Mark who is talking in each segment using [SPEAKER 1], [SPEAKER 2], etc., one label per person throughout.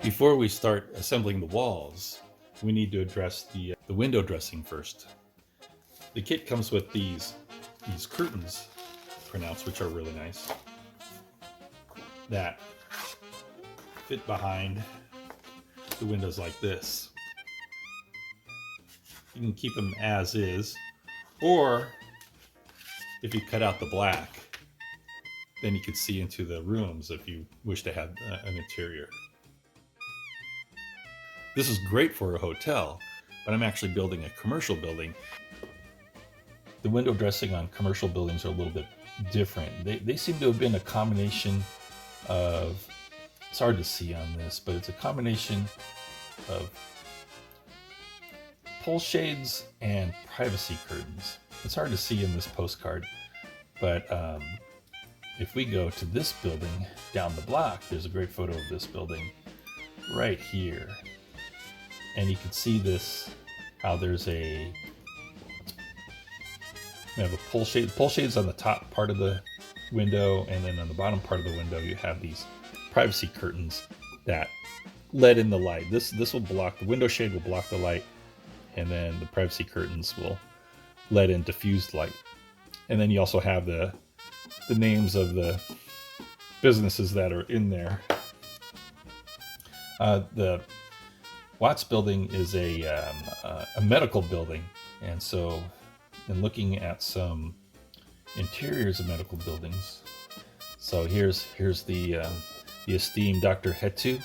[SPEAKER 1] Before we start assembling the walls, we need to address the window dressing first. The kit comes with these curtains printouts, which are really nice, that fit behind the windows like this. You can keep them as is, or if you cut out the black, then you could see into the rooms if you wish to have an interior. This is great for a hotel, but I'm actually building a commercial building. The window dressing on commercial buildings are a little bit different. They seem to have been a combination of, it's hard to see on this, but it's a combination of pole shades and privacy curtains. It's hard to see in this postcard, but if we go to this building down the block, there's a great photo of this building right here. And you can see this, how there's we have a pole shade. Pole shade's on the top part of the window, and then on the bottom part of the window you have these privacy curtains that let in the light. This will block, the window shade will block the light, and then the privacy curtains will let in diffused light. And then you also have the names of the businesses that are in there. The Watts building is a medical building, and so in looking at some interiors of medical buildings, so here's the esteemed Dr. Hetu,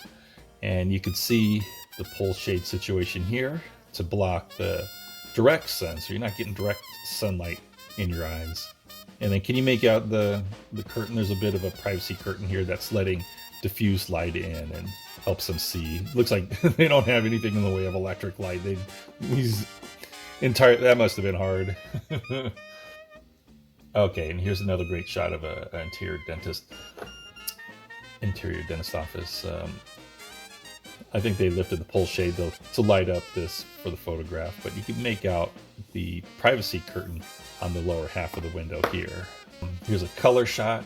[SPEAKER 1] and you can see the pole shade situation here to block the direct sun, so you're not getting direct sunlight in your eyes. And then can you make out the curtain? There's a bit of a privacy curtain here that's letting diffuse light in and helps them see. Looks like they don't have anything in the way of electric light. That must have been hard. Okay, and here's another great shot of an interior dentist office. I think they lifted the pole shade though to light up this for the photograph, but you can make out the privacy curtain on the lower half of the window here. Here's a color shot.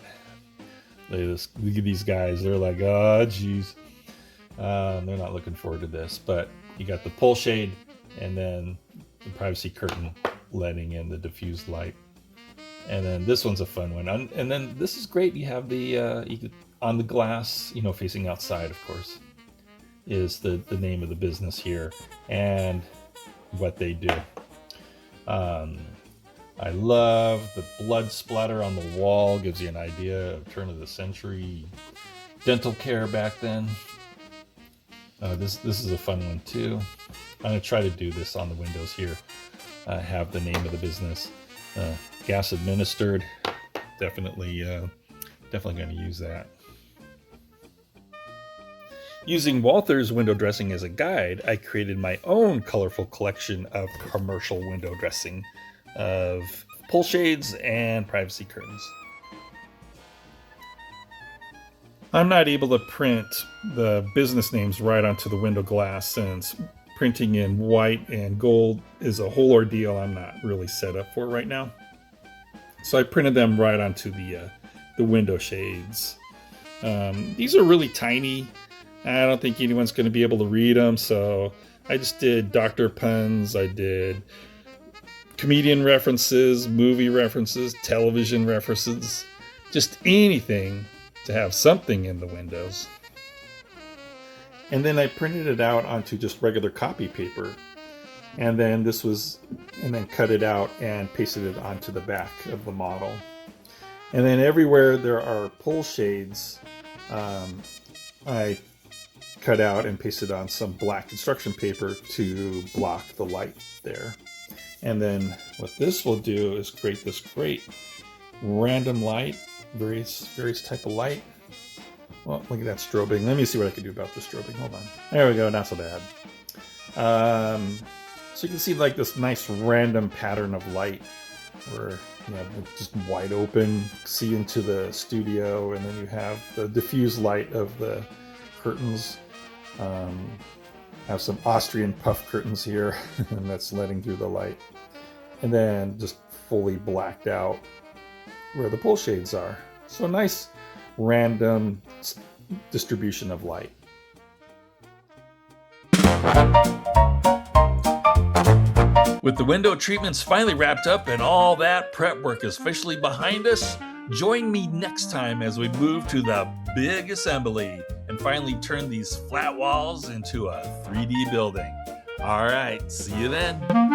[SPEAKER 1] Look at these guys. They're like, oh, geez. They're not looking forward to this, but you got the pole shade and then the privacy curtain letting in the diffused light. And then this one's a fun one. And then this is great. You have on the glass, facing outside, of course, is the name of the business here and what they do. I love the blood splatter on the wall. Gives you an idea of turn of the century dental care back then. This is a fun one too. I'm going to try to do this on the windows here. Have the name of the business. Gas administered. Definitely going to use that. Using Walthers window dressing as a guide, I created my own colorful collection of commercial window dressing of pole shades and privacy curtains. I'm not able to print the business names right onto the window glass, since printing in white and gold is a whole ordeal I'm not really set up for right now. So I printed them right onto the window shades. These are really tiny. I don't think anyone's going to be able to read them, so I just did doctor puns. I did comedian references, movie references, television references, just anything to have something in the windows. And then I printed it out onto just regular copy paper, and then cut it out and pasted it onto the back of the model. And then everywhere there are pole shades, I cut out and pasted on some black construction paper to block the light there. And then what this will do is create this great random light, various type of light. Well, look at that strobing. Let me see what I can do about the strobing. Hold on. There we go. Not so bad. So you can see like this nice random pattern of light where you have just wide open, see into the studio, and then you have the diffused light of the curtains. Have some Austrian puff curtains here, and that's letting through the light. And then just fully blacked out where the pull shades are. So nice random distribution of light. With the window treatments finally wrapped up and all that prep work is officially behind us, join me next time as we move to the big assembly and finally turn these flat walls into a 3D building. All right, see you then.